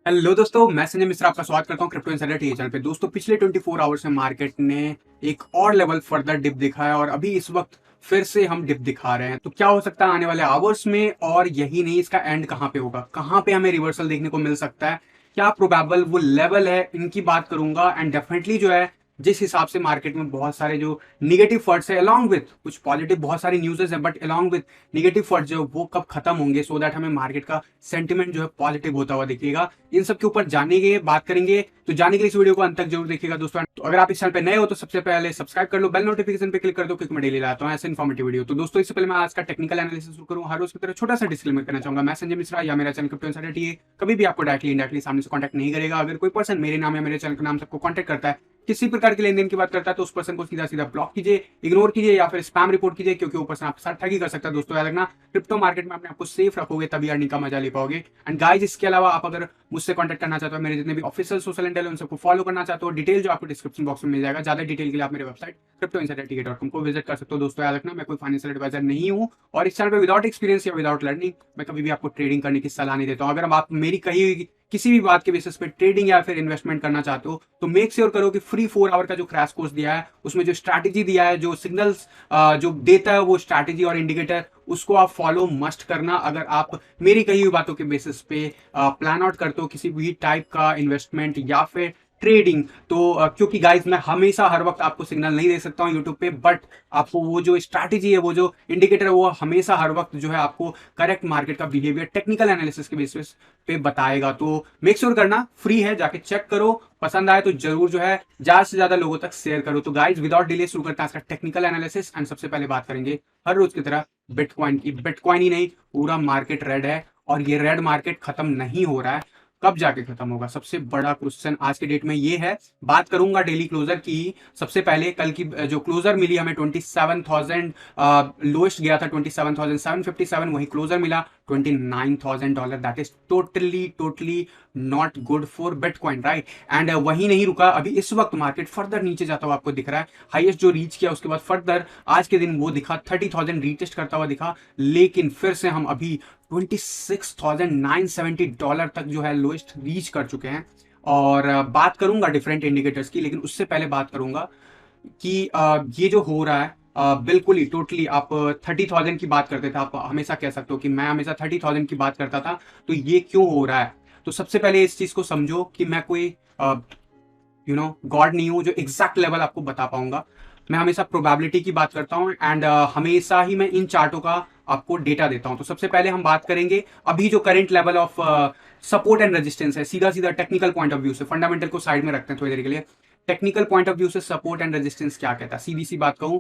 Hello दोस्तों, मैं संजय मिश्रा आपका स्वागत करता हूं क्रिप्टो इनसाइडर टीवी चैनल पे। दोस्तों, पिछले 24 आवर्स में मार्केट ने एक और लेवल फर्दर डिप दिखा है और अभी इस वक्त फिर से हम डिप दिखा रहे हैं। तो क्या हो सकता है आने वाले आवर्स में, और यही नहीं, इसका एंड कहां पे होगा, कहां पे हमें रिवर्सल देखने को मिल सकता है, क्या प्रोबेबल वो लेवल है, इनकी बात करूंगा। एंड डेफिनेटली जो है, जिस हिसाब से मार्केट में बहुत सारे जो निगेटिव फंड्स है अलॉन्ग विथ कुछ पॉजिटिव, बहुत सारी न्यूज़ेस है, but along with negative funds जो वो कब खत्म होंगे, सो दैट हमें मार्केट का सेंटिमेंट जो है पॉजिटिव होता हुआ दिखेगा। इन सब के ऊपर जानेंगे, बात करेंगे। तो जाने के लिए इस वीडियो को अंत तक जरूर देखिएगा दोस्तों। तो अगर आप इस चैनल पे नए हो तो सबसे पहले सब्सक्राइब कर लो, बेल नोटिफिकेशन पे क्लिक कर दो, क्योंकि मैं डेली लाता हूँ ऐसे इन्फॉर्मेटिव वीडियो। तो दोस्तों, इससे पहले मैं आज का टेक्निकल एनालिसिस शुरू करूँ, हर रोज की तरह छोटा सा डिस्क्लेमर करना चाहूंगा। मैं संजय मिश्रा या मेरा चैनल क्रिप्टो इनसाइडर टीवी कभी भी आपको डायरेक्टली इनडायरेक्टली सामने से कॉन्टैक्ट नहीं करेगा। अगर कोई पर्सन मेरे नाम या मेरे चैनल के नाम से आपको कॉन्टैक्ट करता है, किसी प्रकार के लेन देन की बात करता है, तो उस पर्सन को सीधा सीधा ब्लॉक कीजिए, इग्नोर कीजिए या फिर स्पैम रिपोर्ट कीजिए, क्योंकि वो पर्सन आपके साथ ठगी कर सकता है। दोस्तों, याद रखना, क्रिप्टो मार्केट में अपने आपको सेफ रखोगे तभी अर्निंग का मजा ले पाओगे। एंड गाइस, इसके अलावा आप अगर मुझसे कॉन्टैक्ट करना चाहते हो, मेरे जितने भी ऑफिशियल सोशल हैंडल है उन सबको फॉलो करना चाहते हो, डिटेल जो आपको डिस्क्रिप्शन बॉक्स में मिल जाएगा। ज्यादा डिटेल के लिए आप मेरे वेबसाइट cryptoinsidertk.com को विजिट कर सकते हो। दोस्तों, याद रखना, मैं कोई फाइनेंशियल एडवाइजर नहीं हूँ और इस चैनल पे विदाउट एक्सपीरियंस या विदाउट लर्निंग मैं कभी भी आपको ट्रेडिंग करने की सलाह नहीं देता हूँ। अगर आप मेरी कही हुई किसी भी बात के बेसिस पे ट्रेडिंग या फिर इन्वेस्टमेंट करना चाहते हो, तो मेक श्योर करो कि फ्री 4 आवर का जो क्रैश कोर्स दिया है, उसमें जो स्ट्रैटेजी दिया है, जो सिग्नल्स जो देता है, वो स्ट्रैटेजी और इंडिकेटर, उसको आप फॉलो मस्ट करना। अगर आप मेरी कही हुई बातों के बेसिस पे प्लान आउट करते हो किसी भी टाइप का इन्वेस्टमेंट या फिर ट्रेडिंग, तो क्योंकि गाइज मैं हमेशा हर वक्त आपको सिग्नल नहीं दे सकता हूँ यूट्यूब पे, बट आपको वो जो स्ट्रैटेजी है, वो जो इंडिकेटर है, वो हमेशा हर वक्त जो है आपको करेक्ट मार्केट का बिहेवियर टेक्निकल एनालिसिस के बेसिस पे बताएगा। तो मेक श्योर करना, फ्री है, जाके चेक करो। पसंद आए तो जरूर जो है ज्यादा से ज्यादा लोगों तक शेयर करो। तो गाइज, विदाउट डिले शुरू करते हैं इसका टेक्निकल एनालिसिस। एंड सबसे पहले बात करेंगे हर रोज की तरह बिटकॉइन की। बिटकॉइन ही नहीं, पूरा मार्केट रेड है और ये रेड मार्केट खत्म नहीं हो रहा है। कब जाके खत्म होगा, सबसे बड़ा क्वेश्चन आज के डेट में ये है। बात करूंगा डेली क्लोजर की। सबसे पहले कल की जो क्लोजर मिली हमें 27,000, लोएस्ट गया था 27,757, वही क्लोजर मिला $29,000। That is totally totally not good for bitcoin, right. And वही नहीं रुका, अभी इस वक्त मार्केट फर्दर नीचे जाता हुआ आपको दिख रहा है। हाईएस्ट जो रीच किया उसके बाद फर्दर आज के दिन वो दिखा 30,000 रीटेस्ट करता हुआ दिखा, लेकिन फिर से हम अभी $26,970 तक जो है लोएस्ट रीच कर चुके हैं। और बात करूंगा डिफरेंट इंडिकेटर्स की, लेकिन उससे पहले बात करूंगा कि ये जो हो रहा है, बिल्कुल ही टोटली आप 30,000 की बात करते थे, आप हमेशा कह सकते हो कि मैं हमेशा 30,000 की बात करता था, तो ये क्यों हो रहा है। तो सबसे पहले इस चीज को समझो कि मैं कोई गॉड नहीं हूं जो एग्जैक्ट लेवल आपको बता पाऊंगा। मैं हमेशा प्रोबेबिलिटी की बात करता हूं, एंड हमेशा ही मैं इन चार्टों का आपको डेटा देता हूं। तो सबसे पहले हम बात करेंगे अभी जो current level of support and resistance है, सीधा सीधा टेक्निकल पॉइंट ऑफ व्यू से। फंडामेंटल को साइड में रखते हैं थोड़ी देर के लिए। टेक्निकल पॉइंट ऑफ व्यू से सपोर्ट एंड रेजिस्टेंस क्या कहता है, सीधी सी बात कहूं,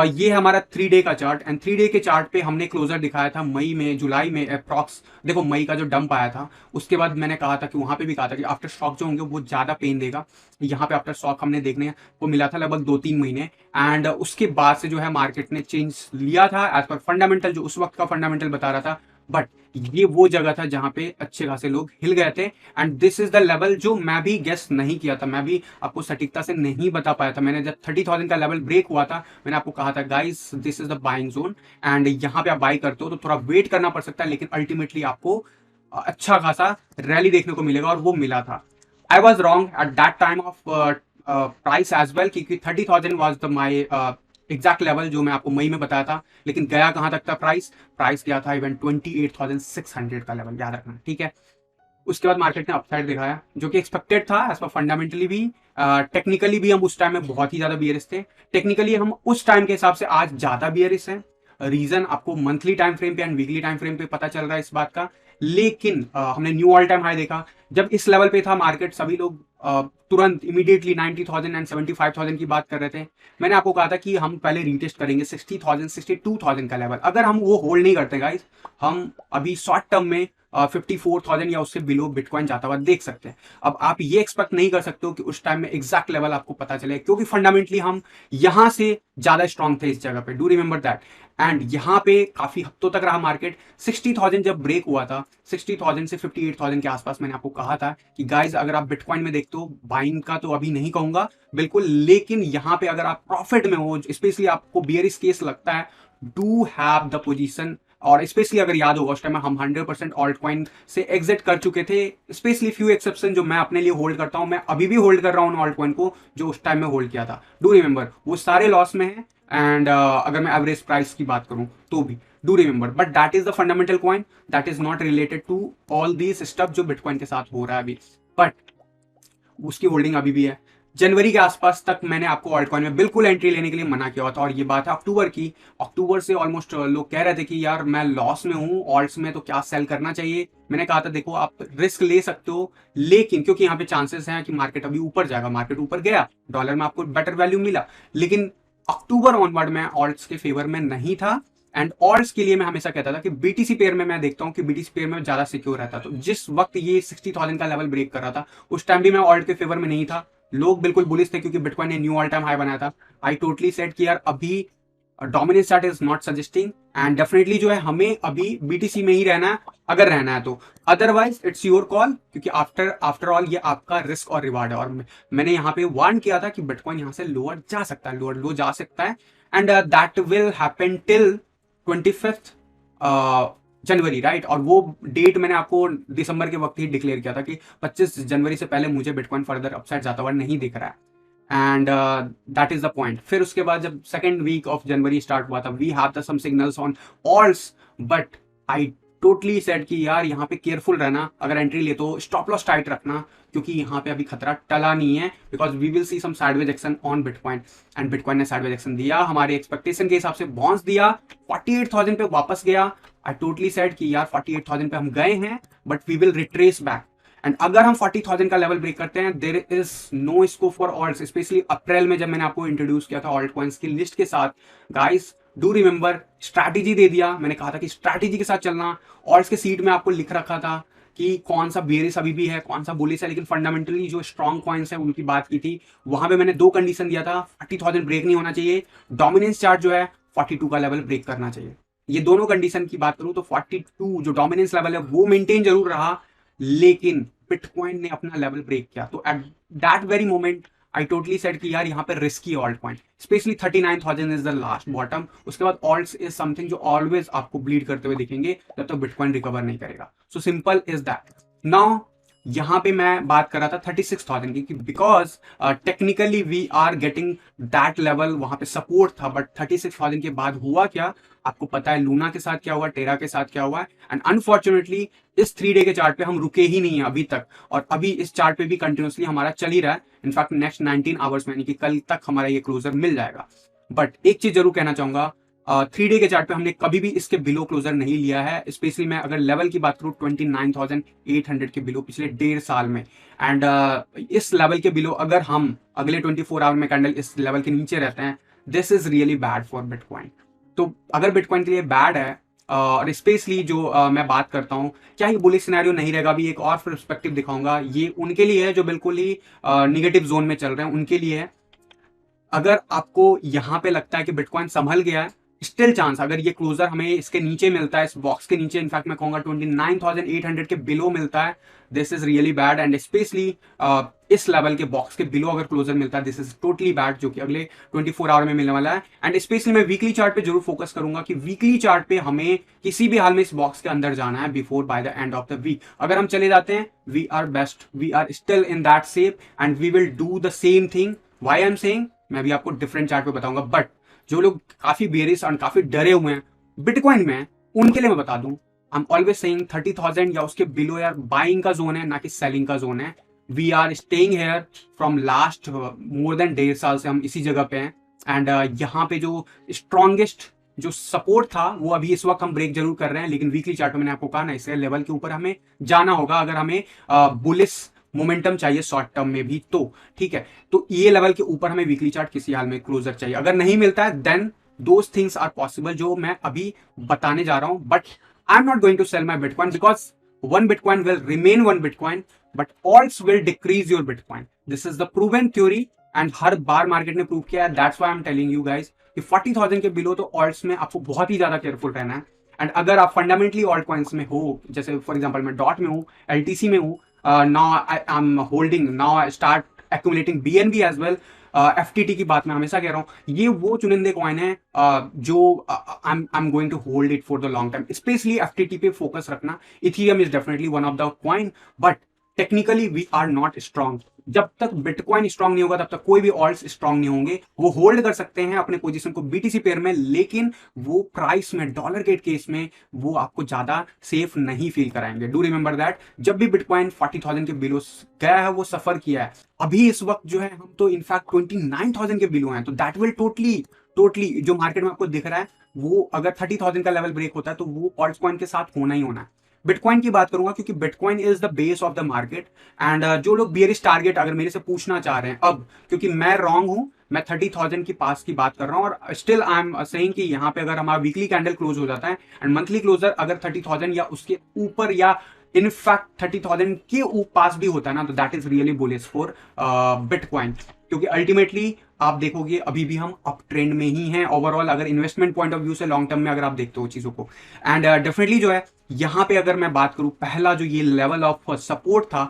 ये हमारा 3 डे का चार्ट। एंड 3 डे के चार्ट पे हमने क्लोजर दिखाया था मई में, जुलाई में अप्रॉक्स। देखो, मई का जो डंप आया था, उसके बाद मैंने कहा था कि वहां पे भी कहा था कि आफ्टर स्टॉक जो होंगे वो ज्यादा पेन देगा। यहाँ पे आफ्टर स्टॉक हमने देखने को मिला था लगभग 2-3 महीने। एंड उसके बाद से जो है मार्केट ने चेंज लिया था एज पर फंडामेंटल, जो उस वक्त का फंडामेंटल बता रहा था। बट ये वो जगह था जहां पे अच्छे खासे लोग हिल गए थे। And this is the level जो मैं भी गेस नहीं किया था, मैं भी आपको सटीकता से नहीं बता पाया था। मैंने जब 30,000 का लेवल ब्रेक हुआ था, मैंने आपको कहा था guys, this is the buying zone, and यहाँ पे आप बाई करते हो तो थोड़ा वेट करना पड़ सकता है, लेकिन अल्टीमेटली आपको अच्छा खासा रैली देखने को मिलेगा, और वो मिला था। I was wrong at that time of price as well, क्योंकि 30,000 was the my exact level जो मैं आपको मई में बताया था। लेकिन गया कहां तक था प्राइस, प्राइस गया था इवन 28,600 का लेवल, याद रखना, ठीक है। उसके बाद मार्केट ने अपसाइड दिखाया, जो कि एक्सपेक्टेड था एज पर फंडामेंटली भी। टेक्निकली भी हम उस टाइम में बहुत ही ज्यादा बियरिश थे। टेक्निकली हम उस टाइम के हिसाब से आज ज्यादा बियरिश हैं। रीजन आपको मंथली टाइम फ्रेम पे एंड वीकली टाइम फ्रेम पे पता चल रहा है इस बात का। लेकिन हमने न्यू ऑल टाइम हाई देखा। जब इस लेवल पे था मार्केट, सभी लोग तुरंत इमीडिएटली 90,000 एंड 75,000 की बात कर रहे थे। मैंने आपको कहा था कि हम पहले रीटेस्ट करेंगे 60,000 62,000 का लेवल। अगर हम वो होल्ड नहीं करते गाइस, हम अभी शॉर्ट टर्म में 54,000 या उससे बिलो बिटकॉइन जाता हुआ देख सकते हैं। अब आप ये एक्सपेक्ट नहीं कर सकते हो कि उस टाइम में एग्जैक्ट लेवल आपको पता चले, क्योंकि फंडामेंटली हम यहां से ज्यादा स्ट्रॉन्ग थे इस जगह पे, डू रिमेंबर दैट। एंड यहां पे काफी हफ्तों तक रहा मार्केट। 60,000 जब ब्रेक हुआ था, 60,000 से 58,000 के आसपास, मैंने आपको कहा था कि गाइज, अगर आप बिटकॉइन में देखते हो, बाइंग का तो अभी नहीं कहूंगा बिल्कुल, लेकिन यहां पे अगर आप प्रॉफिट में हो, स्पेशली आपको बियरिश केस लगता है, डू हैव द पोजीशन और स्पेशली अगर याद होगा उस टाइम हम 100% ऑल्ट कॉइन से एग्जिट कर चुके थे। स्पेशली फ्यू एक्सेप्शन जो मैं अपने लिए होल्ड करता हूं, मैं अभी भी होल्ड कर रहा हूं ऑल्ट कॉइन को जो उस टाइम में होल्ड किया था। डू रिमेंबर वो सारे लॉस में है, एंड अगर मैं एवरेज प्राइस की बात करूं तो भी do remember, but that is the fundamental coin, that is not related to all these stuff जो बिटकॉइन के साथ हो रहा है अभी, बट उसकी होल्डिंग अभी भी है। जनवरी के आसपास तक मैंने आपको ऑल्टकॉइन में बिल्कुल एंट्री लेने के लिए मना किया हुआ था, और ये बात है अक्टूबर की। अक्टूबर से ऑलमोस्ट लोग कह रहे थे कि यार मैं लॉस में हूं ऑल्ट्स में, तो क्या सेल करना चाहिए। मैंने कहा था देखो आप रिस्क ले सकते हो, लेकिन क्योंकि यहाँ पे चांसेस हैं कि मार्केट अभी ऊपर जाएगा, मार्केट ऊपर गया, डॉलर में आपको बेटर वैल्यू मिला, लेकिन अक्टूबर ऑनवर्ड में ऑल्ट्स के फेवर में नहीं था। एंड ऑल्ट्स के लिए मैं हमेशा कहता था कि बीटीसी पेयर में मैं देखता हूं कि बीटीसी पेयर में ज्यादा सिक्योर रहता। तो जिस वक्त ये 60,000 का लेवल ब्रेक कर रहा था उस टाइम भी मैं ऑल्ट के फेवर में नहीं था। लोग बिल्कुल बुलिश थे क्योंकि बिटकॉइन ने न्यू ऑल टाइम हाई बनाया था। आई टोटली सेड कि यार अभी dominance chart is not suggesting, and definitely जो है हमें अभी बीटीसी में ही रहना है अगर रहना है तो, अदरवाइज इट्स योर कॉल, क्योंकि आफ्टर ऑल ये आपका रिस्क और रिवार्ड है। और मैंने यहाँ पे वार्न किया था कि बिटकॉइन यहाँ से लोअर जा सकता है, लोअर लो जा सकता है, and that will happen till 25 January, right. और वो डेट मैंने आपको दिसंबर के वक्त ही डिक्लेयर किया था कि 25 जनवरी से पहले मुझे बिटकॉइन फर्दर अपसाइड जाता हुआ नहीं दिख रहा है, and that is the point. फिर उसके बाद जब second week of January start हुआ था, we have the some signals on alts, but I totally said कि यार यहाँ पे केयरफुल रहना, अगर एंट्री ले तो स्टॉप लॉस टाइट रखना, क्योंकि यहाँ पे अभी खतरा टला नहीं है, because we will see some sideways action on bitcoin. And bitcoin ने साइडवेज एक्शन दिया, हमारे एक्सपेक्टेशन के हिसाब से बाउंस दिया, 48,000 पे वापस गया। आई टोटली सेड कि यार 48,000 पे हम गए हैं, but we will retrace back. And अगर हम 40,000 का लेवल ब्रेक करते हैं, there is no scope for alts. Specially April में जब मैंने आपको इंट्रोड्यूस किया था ऑल्ट कॉइन्स की लिस्ट के साथ, गाइस डू रिमेंबर स्ट्रैटेजी दे दिया, मैंने कहा था कि स्ट्रैटेजी के साथ चलना। ऑल्ट्स के सीट में आपको लिख रखा था कि कौन सा बेरिस अभी भी है, कौन सा बुलिश है, लेकिन फंडामेंटली जो स्ट्रॉन्ग कॉइन्स है उनकी बात की थी। वहां पे मैंने दो कंडीशन दिया था, 40,000 ब्रेक नहीं होना चाहिए, डोमिनेंस चार्ट जो है 42 का लेवल ब्रेक करना चाहिए। ये दोनों कंडीशन की बात करूं तो 42 जो डोमिनेंस लेवल है वो मेंटेन जरूर रहा, लेकिन बिटकॉइन ने अपना लेवल ब्रेक किया। तो at that very moment I totally said कि यार यहाँ पे risky alt coin, especially 39,000 is the last bottom. उसके बाद ऑल्ट्स इज समथिंग जो ऑलवेज आपको ब्लीड करते हुए दिखेंगे जब तक बिटकॉइन रिकवर नहीं करेगा। So simple is that. Now यहाँ पे मैं बात कर रहा था 36,000 की, because technically we are getting that level, वहां पे सपोर्ट था, बट 36,000 के बाद हुआ क्या आपको पता है, लूना के साथ क्या हुआ, टेरा के साथ क्या हुआ, एंड अनफॉर्चुनेटली इस 3 डे के चार्ट पे हम रुके ही नहीं है अभी तक, और अभी इस चार्ट पे भी कंटिन्यूसली हमारा चल ही रहा है। इनफैक्ट नेक्स्ट 19 आवर्स में यानी कि कल तक हमारा ये क्लोजर मिल जाएगा। बट एक चीज जरूर कहना चाहूंगा, 3 डे के चार्ट पे हमने कभी भी इसके बिलो क्लोजर नहीं लिया है। स्पेशली मैं अगर लेवल की बात करूं 29,800 के बिलो पिछले 1.5 साल में, एंड इस लेवल के बिलो अगर हम अगले 24 आवर में कैंडल इस लेवल के नीचे रहते हैं, this is really bad for bitcoin. तो अगर बिटकॉइन के लिए बैड है, और स्पेशली जो मैं बात करता हूँ, क्या ये बुलिश सिनेरियो नहीं रहेगा, अभी एक और पर्सपेक्टिव दिखाऊंगा, ये उनके लिए है जो बिल्कुल ही निगेटिव जोन में चल रहे हैं, उनके लिए है। अगर आपको यहाँ पे लगता है कि बिटकॉइन संभल गया है, स्टिल चांस अगर ये क्लोजर हमें इसके नीचे मिलता है, इस बॉक्स के नीचे, इनफैक्ट मैं कहूंगा 29,800 के बिलो मिलता है, this is really bad. And specially इस लेवल के बॉक्स के बिलो अगर क्लोजर मिलता है, दिस इज टोटली बैड, जो कि अगले 24 आवर में मिलने वाला है। एंड स्पेशली मैं वीकली चार्ट पे जरूर फोकस करूंगा कि वीकली चार्ट पे हमें किसी भी हाल में इस बॉक्स के अंदर जाना है before by the end of the week. अगर हम चले जाते हैं, we are best, we are still in that shape, and we will do the same thing. Why I am saying, मैं अभी आपको डिफरेंट चार्ट पे बताऊंगा, बट जो लोग काफी बेरिश और काफी डरे हुए हैं बिटकॉइन में, उनके लिए मैं बता दूं, आई एम ऑलवेज सेइंग 30,000 या उसके बिलो यार बाइंग का जोन है, ना कि सेलिंग का जोन है। We are staying here from last more than 1.5 साल से हम इसी जगह पे हैं, एंड यहाँ पे जो स्ट्रॉन्गेस्ट जो सपोर्ट था वो अभी इस वक्त हम ब्रेक जरूर कर रहे हैं, लेकिन वीकली चार्ट में मैंने आपको कहा ना, इस लेवल के ऊपर हमें जाना होगा अगर हमें बुलिश मोमेंटम चाहिए शॉर्ट टर्म में भी, तो ठीक है। तो ये लेवल के ऊपर हमें वीकली चार्ट किसी हाल में क्लोजर चाहिए, अगर नहीं मिलता है then those things are possible जो मैं अभी बताने जा रहा हूं। But I am not going to sell my bitcoin, because one bitcoin will remain one bitcoin, but alts will decrease your bitcoin. This is the proven theory, and हर बार market ने प्रूव किया है। That's why I am telling you guys कि 40,000 के below तो ult's में आपको बहुत ही ज्यादा केयरफुल रहना है। एंड अगर आप फंडामेंटली ऑल्ट कॉइन्स में हो, जैसे फॉर एग्जाम्पल मैं डॉट में हूँ, एलटीसी में हूँ, now I'm holding, now I start accumulating BNB as well, FTT की बात मैं हमेशा कह रहा हूँ, ये वो चुनिंदे कॉइन है जो I am going to hold it for the long time. Specially FTT पे फोकस रखना। Ethereum is definitely one of the coin, but technically we are not strong. जब तक बिटकॉइन स्ट्रांग नहीं होगा तब तक कोई भी ऑल्ट्स स्ट्रांग नहीं होंगे। वो होल्ड कर सकते हैं अपने पोजीशन को BTC पेयर में, लेकिन वो प्राइस में, डॉलर के केस में वो आपको ज्यादा सेफ नहीं फील कराएंगे। डू रिमेंबर दैट, जब भी बिटकॉइन 40,000 के बिलो गया है वो सफर किया है। अभी इस वक्त जो है हम तो इनफैक्ट 29,000 के बिलो हैं, तो दैट विल टोटली जो मार्केट में आपको दिख रहा है वो अगर 30,000 का लेवल ब्रेक होता है तो वो ऑल्ट कॉइन के साथ होना ही होना है। बिटकॉइन की बात करूंगा क्योंकि bitcoin is the base of the market. And जो लोग बियरिश टारगेट अगर मेरे से पूछना चाह रहे हैं अब, क्योंकि मैं रॉन्ग हूं, मैं 30,000 की पास की बात कर रहा हूं और स्टिल आई एम सेइंग कि यहाँ पे अगर हमारा वीकली कैंडल क्लोज हो जाता है एंड मंथली क्लोजर अगर 30,000 या उसके ऊपर या इनफैक्ट 30,000 के पास भी होता है ना, तो that is really bullish for bitcoin. क्योंकि अल्टीमेटली आप देखोगे अभी भी हम अप ट्रेंड में ही हैं ओवरऑल, अगर इन्वेस्टमेंट पॉइंट ऑफ व्यू से लॉन्ग टर्म में अगर आप देखते हो चीजों को। एंड डेफिनेटली जो है यहाँ पे अगर मैं बात करूं, पहला जो ये लेवल ऑफ सपोर्ट था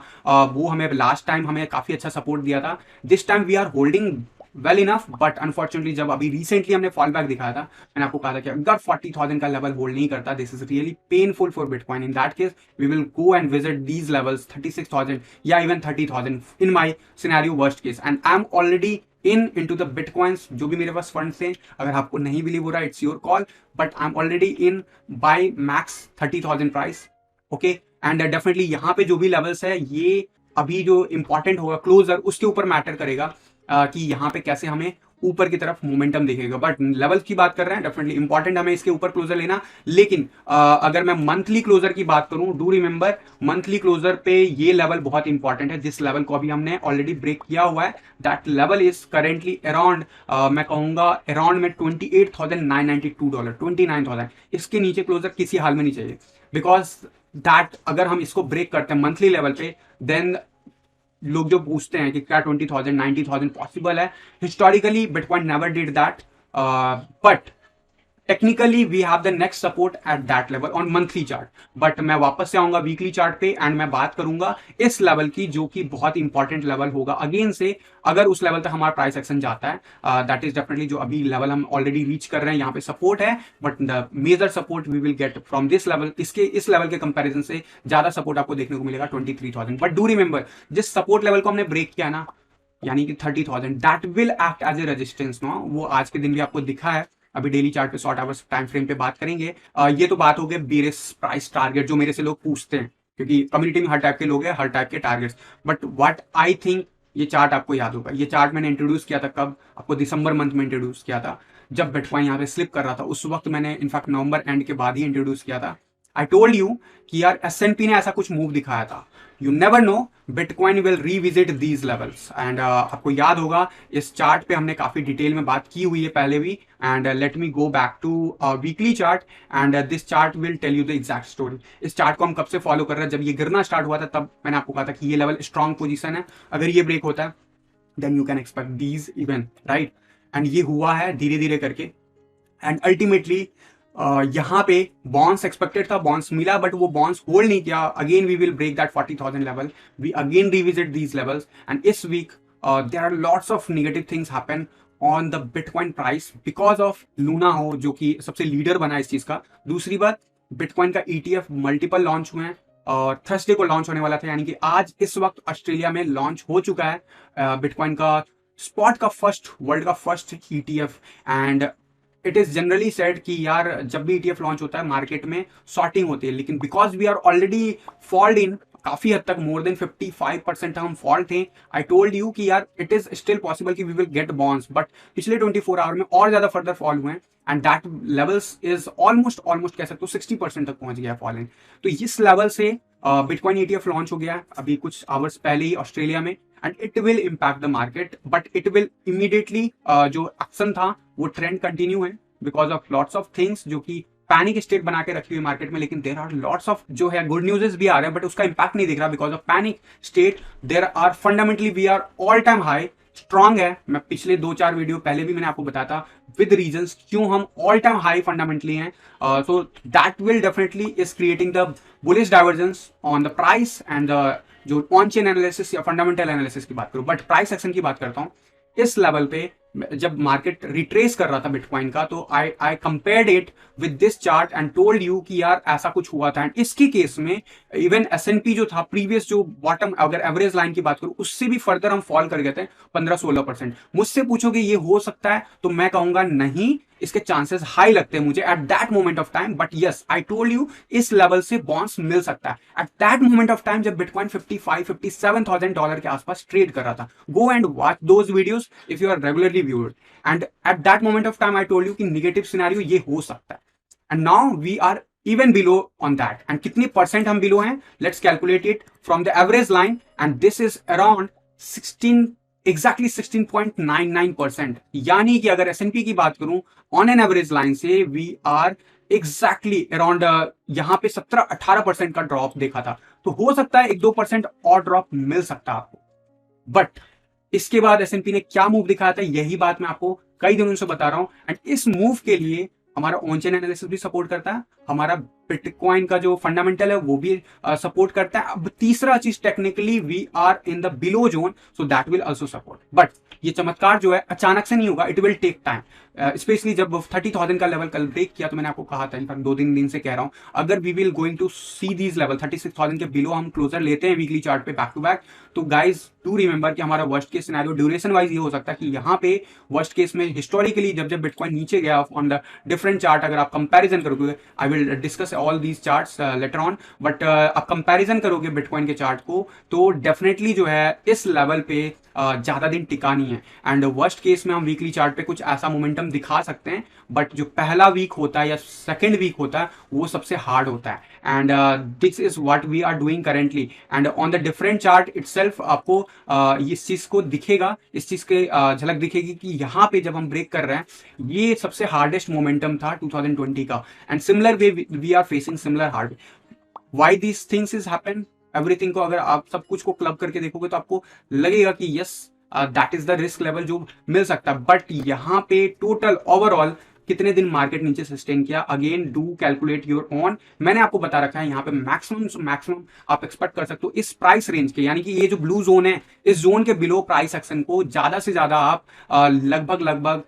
वो हमें लास्ट टाइम हमें काफी अच्छा सपोर्ट दिया था। This time we are holding well enough, but unfortunately जब अभी रिसेंटली हमने फॉल बैक दिखाया था, मैंने आपको कहा था कि अगर 40,000 का लेवल होल्ड नहीं करता, this is really painful for bitcoin. In that case we will go and visit these levels 36,000 या even 30,000 in my scenario worst case. And I am already into the bitcoins. जो भी मेरे पास funds हैं, अगर आपको नहीं बिलीव हो रहा है it's your call, but I am already in by max 30,000 price. Okay, and definitely यहाँ पे जो भी लेवल्स है ये अभी जो इंपॉर्टेंट होगा क्लोजर उसके ऊपर मैटर करेगा कि यहाँ पे कैसे हमें ऊपर की तरफ मोमेंटम दिखेगा। बट लेवल की बात कर रहे हैं, डेफिनेटली इंपॉर्टेंट हमें इसके ऊपर क्लोजर लेना। लेकिन अगर मैं मंथली क्लोजर की बात करूं, डू रिमेंबर मंथली क्लोजर पे ये लेवल बहुत इंपॉर्टेंट है, जिस लेवल को अभी हमने ऑलरेडी ब्रेक किया हुआ है। That level is currently around मैं कहूंगा अराउंड में $28,992, 29,000। इसके नीचे क्लोजर किसी हाल में नहीं चाहिए, बिकॉज दैट अगर हम इसको ब्रेक करते हैं मंथली लेवल पे, देन लोग जो पूछते हैं कि क्या 20,000 90,000 पॉसिबल है, historically bitcoin never did that, but technically we have the next support at that level on monthly chart. But मैं वापस से आऊंगा वीकली चार्ट पे एंड मैं बात करूंगा इस लेवल की, जो कि बहुत इंपॉर्टेंट लेवल होगा अगेन से। अगर उस लेवल तक हमारा प्राइस एक्शन जाता है, दैट इज डेफिनेटली जो अभी लेवल हम ऑलरेडी रीच कर रहे हैं, यहाँ पे सपोर्ट है, but the major support we will get from this level. इस लेवल के कंपेरिजन से ज्यादा सपोर्ट आपको देखने को मिलेगा 23,000। बट डू रिमेंबर, जिस सपोर्ट लेवल को हमने ब्रेक किया ना, यानी कि 30,000, that will act as a resistance no. वो आज के दिन भी आपको दिखा है। अभी डेली चार्ट पे शॉर्ट आवर्स टाइम फ्रेम पे बात करेंगे। ये तो बात हो गई बेरिश प्राइस टारगेट, जो मेरे से लोग पूछते हैं, क्योंकि कम्युनिटी में हर टाइप के लोग हैं, हर टाइप के targets. But what I think, ये चार्ट आपको याद होगा, ये चार्ट मैंने इंट्रोड्यूस किया था कब, आपको दिसंबर मंथ में इंट्रोड्यूस किया था, जब बिटकॉइन यहाँ पे स्लिप कर रहा था। उस वक्त मैंने इनफैक्ट नवंबर एंड के बाद ही इंट्रोड्यूस किया था। आई टोल्ड यू कि यार S&P ने ऐसा कुछ मूव दिखाया था, you never know, bitcoin will revisit these levels. And आपको याद होगा इस चार्ट पे हमने काफी डिटेल में बात की हुई है पहले भी। And let me go back to weekly chart and this chart will tell you the exact story. इस चार्ट को हम कब से फॉलो कर रहे हैं, जब ये गिरना स्टार्ट हुआ था तब मैंने आपको कहा था कि ये लेवल स्ट्रॉन्ग पोजीशन है, अगर ये ब्रेक होता है then you can expect these event, right. And ये हुआ है धीरे धीरे करके, एंड अल्टीमेटली यहाँ पे बॉन्स एक्सपेक्टेड था, बॉन्स मिला, बट वो बॉन्स होल्ड नहीं किया। Again we will break that 40,000 level, we again revisit these levels. And इस week there are lots of negative things happen on the bitcoin price because of Luna हो, जो कि सबसे leader बना इस चीज का। दूसरी बात, बिटकॉइन का ETF मल्टीपल लॉन्च हुए हैं और थर्सडे को लॉन्च होने वाला था, यानी कि आज इस वक्त ऑस्ट्रेलिया में लॉन्च हो चुका है बिटकॉइन का स्पॉट का वर्ल्ड का first ETF। And it is generally said कि यार जब भी ETF लॉन्च होता है मार्केट में शॉर्टिंग होती है, लेकिन because we are already fold in, काफी हद तक मोर देन 55% हम फॉल्ट थे। आई टोल्ड यू कि यार इट इज स्टिल पॉसिबल कि we will get bounce, but पिछले 24 आवर में और ज्यादा फर्दर फॉल हुए हैं and that levels is almost कह सकते हो 60% तक पहुंच गया फॉल इन। तो इस लेवल से बिटकॉइन ETF लॉन्च हो गया अभी कुछ आवर्स पहले ही ऑस्ट्रेलिया में, and it will impact the market, but it will immediately जो एक्शन था वो ट्रेंड कंटिन्यू है because of lots of things जो कि पैनिक स्टेट बना के रखी हुई मार्केट में। लेकिन देर आर लॉट्स ऑफ जो है गुड न्यूज़ भी आ रहे हैं, बट उसका इंपैक्ट नहीं दिख रहा because of panic state. There are fundamentally we are all time high, strong है। मैं पिछले 2-4 वीडियो पहले भी मैंने आपको बताया था विद रीजंस क्यों हम ऑल टाइम हाई फंडामेंटली हैं। सो that will definitely is creating the bullish divergence on the price and जो ऑन चेन एनालिसिस या फंडामेंटल एनालिसिस की बात करूं, बट प्राइस एक्शन की बात करता हूं। इस लेवल पे जब मार्केट रिट्रेस कर रहा था बिटकॉइन का, तो I compared it with this chart and told you कि यार ऐसा कुछ हुआ था। एंड इसके केस में इवन S&P जो था प्रीवियस, जो बॉटम अगर एवरेज लाइन की बात करूं, उससे भी फर्दर हम फॉल कर गए थे 15-16%। मुझसे पूछोगे ये हो सकता है, तो मैं कहूंगा नहीं, इसके चांसेस हाई लगते हैं मुझे at that moment of time. But yes, I told you इस लेवल से बॉन्स मिल सकता है at that moment of time, जब बिटकॉइन $55,000-57,000 के आसपास ट्रेड कर रहा था। Go and watch those videos if you are regularly viewer. And at that moment of time I told you कि निगेटिव सिनेरियो ये हो सकता है। And now we are even below on that. And कितनी percent हम below हैं? Let's calculate it from the average line, and this is around 16, exactly 16.99%. यानी कि अगर S&P की बात करूं on an average line से we are exactly around यहां पे 17-18% का ड्रॉप देखा था। तो हो सकता है 1-2% और ड्रॉप मिल सकता है आपको। बट इसके बाद S&P ने क्या मूव दिखाया था, यही बात मैं आपको कई दिनों से बता रहा हूं। एंड इस मूव के लिए हमारा ऑन चेन एनालिसिस भी सपोर्ट करता है, हमारा बिटकॉइन का जो फंडामेंटल है वो भी सपोर्ट करता है। अब तीसरा चीज, technically we are in the below zone, so that will also support. But ये चमत्कार जो है अचानक से नहीं होगा, it will take time. Specially जब 30,000 का लेवल कल ब्रेक किया, तो मैंने आपको कहा था, इनफैक्ट 2-3 दिन से कह रहा हूं, अगर we will going to see these level 36,000 के बिलो हम क्लोजर लेते हैं वीकली चार्ट पे बैक टू बैक, तो गाइज डू रिमेंबर कि हमारा worst case scenario duration wise ये हो सकता है कि यहाँ पे वर्स्ट केस में हिस्टोरिकली जब बिटकॉइन नीचे गया ऑन द डिफरेंट चार्ट, अगर आप कंपैरिजन करोगे, I will discuss all these charts later on, but आप कंपैरिजन करोगे बिटकॉइन के चार्ट को, तो डेफिनेटली जो है इस लेवल पे ज्यादा दिन टिका नहीं है। एंड वर्स्ट केस में हम वीकली चार्ट पे कुछ ऐसा मोमेंटम दिखा सकते हैं, बट जो पहला वीक होता है या सेकेंड वीक होता है वो सबसे हार्ड होता है। And this is what we are doing currently. And on the different chart itself आपको इस चीज को दिखेगा, इस चीज के झलक दिखेगी कि यहाँ पे जब हम ब्रेक कर रहे हैं, ये सबसे हार्डेस्ट मोमेंटम था 2020 का। And similar way we are facing similar hard. Why these things is happen, everything को अगर आप सब कुछ को क्लब करके देखोगे तो आपको लगेगा कि yes that is the risk level जो मिल सकता है। बट यहाँ पे टोटल ओवरऑल कितने दिन मार्केट नीचे सस्टेन किया, again do calculate your on. मैंने आपको बता रखा है यहाँ पे मैक्सिमम आप एक्सपेक्ट कर सकते हो इस प्राइस रेंज के, यानी कि ये जो ब्लू जोन है, इस जोन के बिलो प्राइस एक्शन को ज्यादा से ज्यादा आप लगभग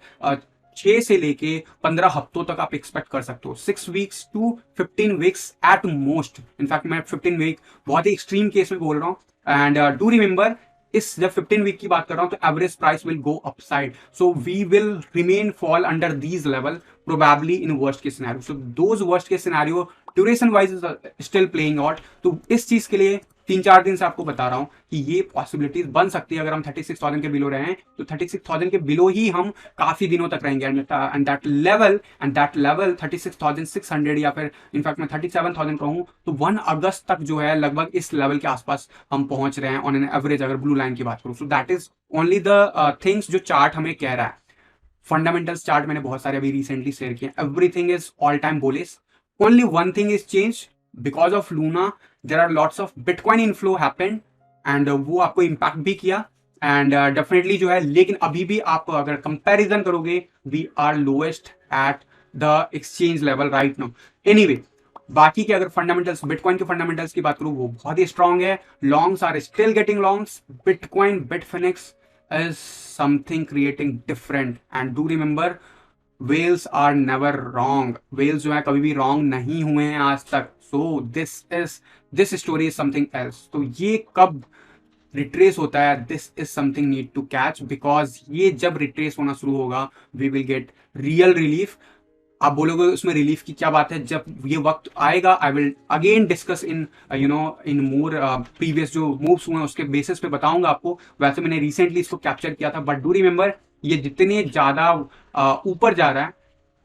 6 से लेके 15 हफ्तों तक आप एक्सपेक्ट कर सकते हो। 6 weeks to 15 weeks at most. In fact मैं 15 वीक बहुत ही एक्सट्रीम केस में बोल रहा हूं। एंड डू रिमेंबर, इस जब 15 वीक की बात कर रहा हूं तो average price will go upside, so we will remain fall under these level probably in worst case scenario. So those worst case scenario duration wise is still playing out. तो इस चीज के लिए 3-4 दिन से आपको बता रहा हूं कि ये पॉसिबिलिटीज बन सकती है। अगर हम 36,000 के बिलो रहे हैं तो 36,000 के बिलो ही हम काफी दिनों तक रहेंगे। एंड दैट लेवल 36,600 या फिर इनफैक्ट मैं 37,000 कहूं तो 1 अगस्त तक जो है लगभग इस लेवल के आसपास हम पहुंच रहे हैं ऑन एन एवरेज, अगर ब्लू लाइन की बात करूं। सो that is only the things जो चार्ट हमें कह रहा है। फंडामेंटल्स चार्ट मैंने बहुत सारे अभी रिसेंटली शेयर किए, everything is all time bullish. Only one thing is change, because of Luna there are lots of bitcoin inflow happened, and वो आपको इम्पैक्ट भी किया। एंड डेफिनेटली जो है, लेकिन अभी भी आप अगर कंपैरिजन करोगे, we are lowest at the exchange level right now. Anyway, बाकी के अगर फंडामेंटल्स, बिटकॉइन के फंडामेंटल्स की बात करूं, वो बहुत ही स्ट्रांग है। Longs are still getting longs. Bitcoin, Bitfinex is something creating different, and do remember whales are never wrong. whales जो है कभी भी wrong नहीं हुए हैं आज तक। so this story is something else. तो ये कब रिट्रेस होता है, this is something need to catch, because ये जब रिट्रेस होना शुरू होगा we will get real relief. आप बोलोगे उसमें रिलीफ की क्या बात है, जब ये वक्त आएगा I will again discuss in in more previous जो मूव्स हुए हैं उसके बेसिस पे बताऊंगा आपको। वैसे मैंने रिसेंटली इसको कैप्चर किया था, बट डू रिमेंबर ये जितने ज्यादा ऊपर जा रहा है,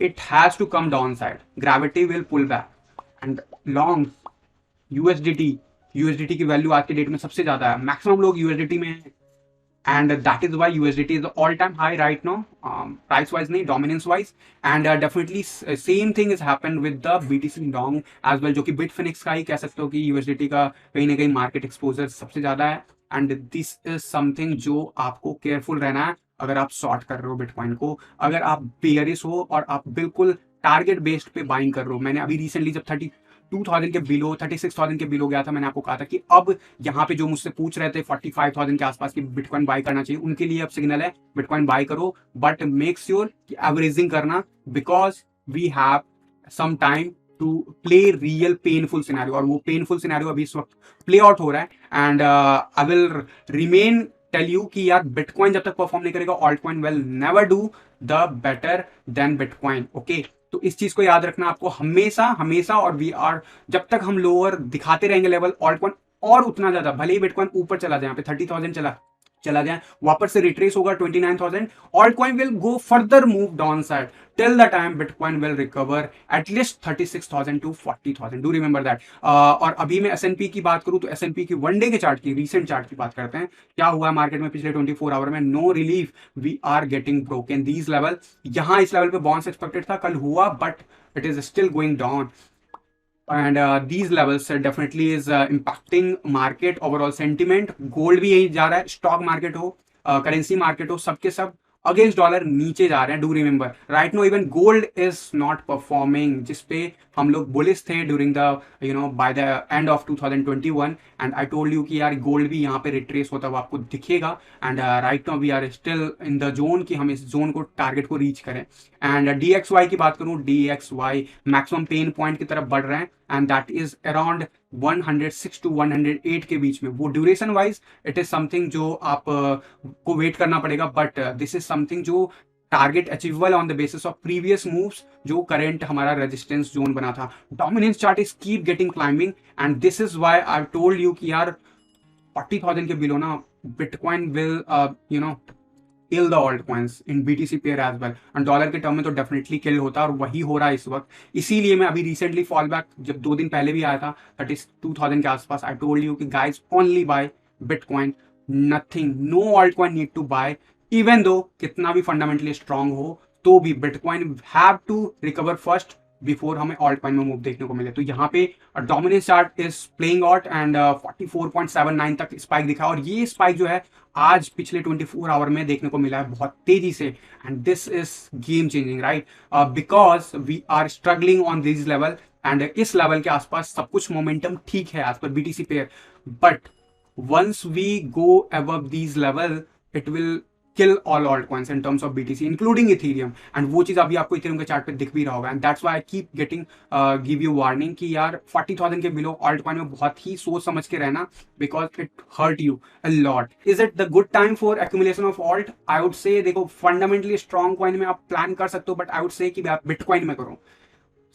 it has to come down side, gravity will pull back. And long USDT की वैल्यू आज के डेट में सबसे ज्यादा है, मैक्सिमम लोग यूएसडीटी में हैं, and that is why USDT is the all-time high right now, price wise नहीं, dominance wise. And definitely same thing has happened with the BTC Dong as well, जो कि Bitfinex का ही कह सकते हो कि USDT का कहीं ना कहीं मार्केट एक्सपोजर सबसे ज्यादा है। एंड दिस इज समथिंग जो आपको केयरफुल रहना है अगर आप शॉर्ट कर रहे हो बिटकॉइन को, अगर आप बेयरिश हो और आप बिल्कुल टारगेट बेस्ड पे बाइंग कर रहे हो। मैंने अभी रिसेंटली जब 32,000 के बिलो, 36,000 के बिलो गया था। मैंने आपको कहा था कि अब यहाँ पे जो मुझसे पूछ रहे थे 45,000 के आसपास की बिटकॉइन बाय करना चाहिए, उनके लिए अब सिग्नल है बिटकॉइन बाय करो, बट मेक श्योर कि एवरेजिंग करना, because we have some time to play real painful scenario, और वो पेनफुल सिनेरियो अभी इस वक्त प्ले आउट हो रहा है। And I will remain tell you कि यार बिटकॉइन जब तक परफॉर्म नहीं करेगा, alt coin will never do the better than bitcoin. Okay, तो इस चीज को याद रखना आपको हमेशा हमेशा। और वी आर, जब तक हम लोअर दिखाते रहेंगे लेवल, ऑल्ट कॉइन और उतना ज्यादा, भले ही बिटकॉइन ऊपर चला जाए, यहाँ पे 30,000 चला जाए, वापस से रिट्रेस होगा 29,000, alt coin will go further move down side till the time bitcoin will recover at least 36,000 to 40,000। Do remember that. और अभी मैं एसएनपी की बात करूं तो एसएनपी की वन डे के चार्ट की, रीसेंट चार्ट की बात करते हैं। क्या हुआ मार्केट में पिछले 24 आवर में? No relief, we are getting broken these level. यहां इस लेवल पे बाउंस एक्सपेक्टेड था, कल हुआ, but it is still going down, and these levels definitely is impacting market overall sentiment। Gold भी यही जा रहा है, स्टॉक मार्केट हो, करेंसी मार्केट हो, सबके सब अगेंस्ट डॉलर नीचे जा रहे हैं। Do remember right no even gold is not performing, जिसपे हम लोग बुलिश थे during the by the end of 2021, and I told you कि यार गोल्ड भी यहाँ पे रिट्रेस होता हुआ आपको दिखेगा। And right now we are still in the zone कि हम इस जोन को, टारगेट को रीच करें। एंड DXY की बात करूं, DXY मैक्सिमम पेन पॉइंट की तरफ बढ़ रहे हैं, and that is around 106 to 108 के बीच में। वो duration wise it is something जो आप को वेट करना पड़ेगा, बट दिस इज समथिंग जो target achievable on the basis of previous moves, जो करंट हमारा रेजिस्टेंस जोन बना था। Dominance chart is keep getting climbing, and this is why I told you कि यार 40,000 के बिलो ना bitcoin will kill the alt coins in BTC pair as well, and dollar के term में तो डेफिनेटली किल होता है, और वही हो रहा है इस वक्त। इसीलिए मैं अभी रिसेंटली फॉल बैक, जब 2 दिन पहले भी आया था 32,000 के आसपास, आई टोल्ड यू कि guys only buy bitcoin, nothing, no alt coin need to buy, even though कितना भी फंडामेंटली स्ट्रांग हो तो भी bitcoin have to recover first before हमें ऑल्ट कॉइन में मूव देखने को मिले। तो यहाँ पे dominance chart is playing out, and 44.79 तक स्पाइक दिखा, और ये स्पाइक जो है आज पिछले 24 आवर में देखने को मिला है बहुत तेजी से, and this is game changing right, because we are struggling on this level, and इस लेवल के आसपास सब कुछ मोमेंटम ठीक है as per BTC pair, but once we go above these level it will kill all altcoins in terms of BTC including Ethereum, and वो चीज अभी आपको Ethereum के चार्ट पे दिख भी रहा होगा, and that's why I keep getting give you warning कि यार 40,000 के बिलो altcoin में बहुत ही सोच समझ के रहना, because it hurt you a lot। Is it the good time for accumulation of alt? I would say देखो fundamentally strong coin में आप प्लान कर सकते हो, but I would say कि आप बिटकॉइन में करो,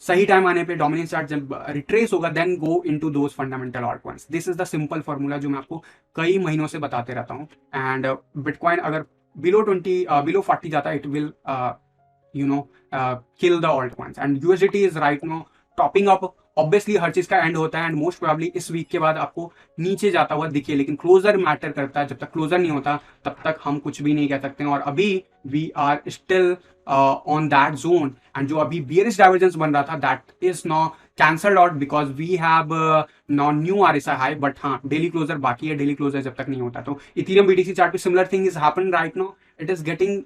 सही टाइम आने पे डोमिनेंस चार्ट जब रिट्रेस होगा then go into those fundamental altcoins. This is the simple formula जो मैं आपको कई महीनों से बताते रहता हूँ, एंड बिटकॉइन अगर बिलो 40 जाता है it will kill the altcoins, and USDT is right now topping up. Obviously हर चीज का एंड होता है, एंड मोस्ट प्रोबेबली इस वीक के बाद आपको नीचे जाता हुआ दिखे, लेकिन क्लोजर मैटर करता है, जब तक क्लोजर नहीं होता तब तक हम कुछ भी नहीं कह सकते हैं। और अभी we are still on that zone, and जो अभी बियरिश डाइवर्जेंस बन रहा था that is now cancelled out because we have now new RSI high, but हाँ डेली क्लोजर बाकी है, डेली क्लोजर जब तक नहीं होता। तो इथेरियम BTC चार्ट पे similar thing is happen right now, it is getting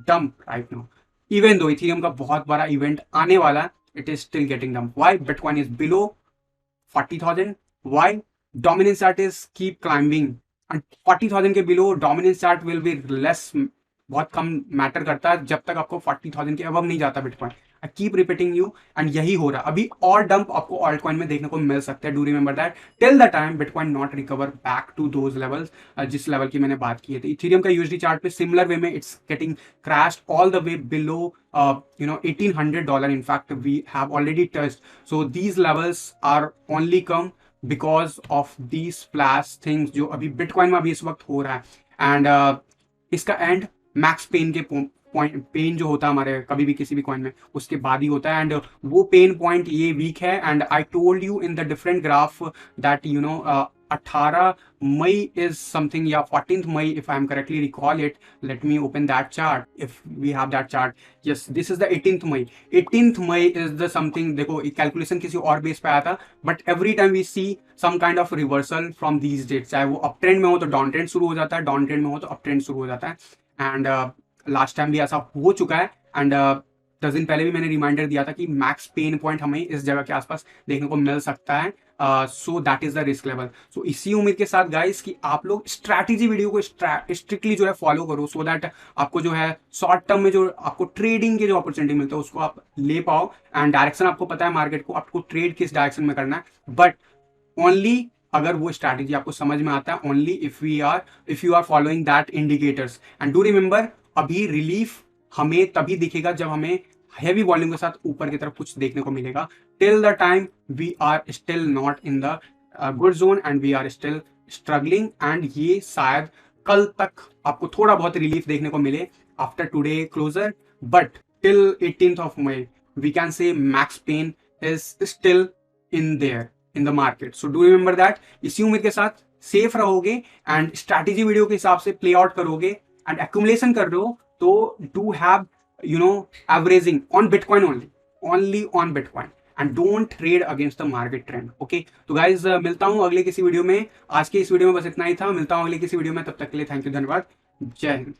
dump right now, even though ethereum का बहुत बड़ा इवेंट आने वाला है, it is still getting dumped. Why? Bitcoin is below 40,000. Why? Dominance chart is keep climbing, and 40,000 के below dominance chart will be less, बहुत कम matter करता है जब तक आपको 40,000 के अबव नहीं जाता bitcoin. I keep repeating you, and यही हो रहा है अभी, और डंप आपको ऑल्ट कॉइन में देखने को मिल सकता है। Do remember that till the time bitcoin not recover back to those levels, जिस लेवल की मैंने बात की है। इथेरियम का USD चार्ट पे सिमिलर वे में it's getting crashed all the way below $1,800। in fact we have already touched, so these levels are only come because of these flash things जो अभी बिटकॉइन में अभी इस वक्त हो रहा है, एंड इसका एंड मैक्स पेन के पॉइंट, पेन जो होता है हमारे कभी भी किसी भी कॉइन में उसके बाद ही होता है, एंड वो पेन पॉइंट ये वीक है। And I told you in the different graph that 18 May is something, या 14th May if I am correctly recall it, let me open that chart if we have that chart. Yes, this is the 18th May. 18th May is the something, देखो calculation किसी और base पे आया था, but every time we see some kind of reversal from these dates, चाहे वो up trend में हो तो डाउन ट्रेंड शुरू हो जाता है, डाउन ट्रेंड में हो तो अप ट्रेंड शुरू हो जाता है, एंड लास्ट टाइम भी ऐसा हो चुका है। एंड 10 दिन पहले भी मैंने रिमाइंडर दिया था कि मैक्स पेन पॉइंट हमें इस जगह के आसपास देखने को मिल सकता है। So that is the risk level. So इसी उम्मीद के साथ गाइस कि आप लोग स्ट्रैटेजी वीडियो को स्ट्रिक्टली जो है फॉलो करो, सो दैट आपको जो है शॉर्ट टर्म में जो आपको ट्रेडिंग के जो अपॉर्चुनिटी मिलता है उसको आप ले पाओ। एंड डायरेक्शन आपको पता है मार्केट को, आपको ट्रेड किस डायरेक्शन में करना है, बट ओनली अगर वो स्ट्रैटेजी आपको समझ में आता है, only if you are following that indicators. And do remember, अभी रिलीफ हमें तभी दिखेगा जब हमें हैवी वॉल्यूम के साथ ऊपर की तरफ कुछ देखने को मिलेगा। Till the time we are still not in the good zone and we are still struggling. And ये शायद कल तक आपको थोड़ा बहुत रिलीफ देखने को मिले after today closure, but till 18th of May we can say max pain is still in there in the market. So do remember that। इसी उम्मीद के साथ सेफ रहोगे एंड स्ट्रैटेजी वीडियो के हिसाब से प्ले आउट करोगे एंड एक्यूमुलेशन कर रहे हो, तो do have averaging on bitcoin only on bitcoin and don't trade against the market trend. Okay, तो गाइज मिलता हूं अगले किसी वीडियो में। आज के इस वीडियो में बस इतना ही था, मिलता हूं अगले किसी वीडियो में, तब तक के लिए थैंक यू, धन्यवाद, जय हिंद।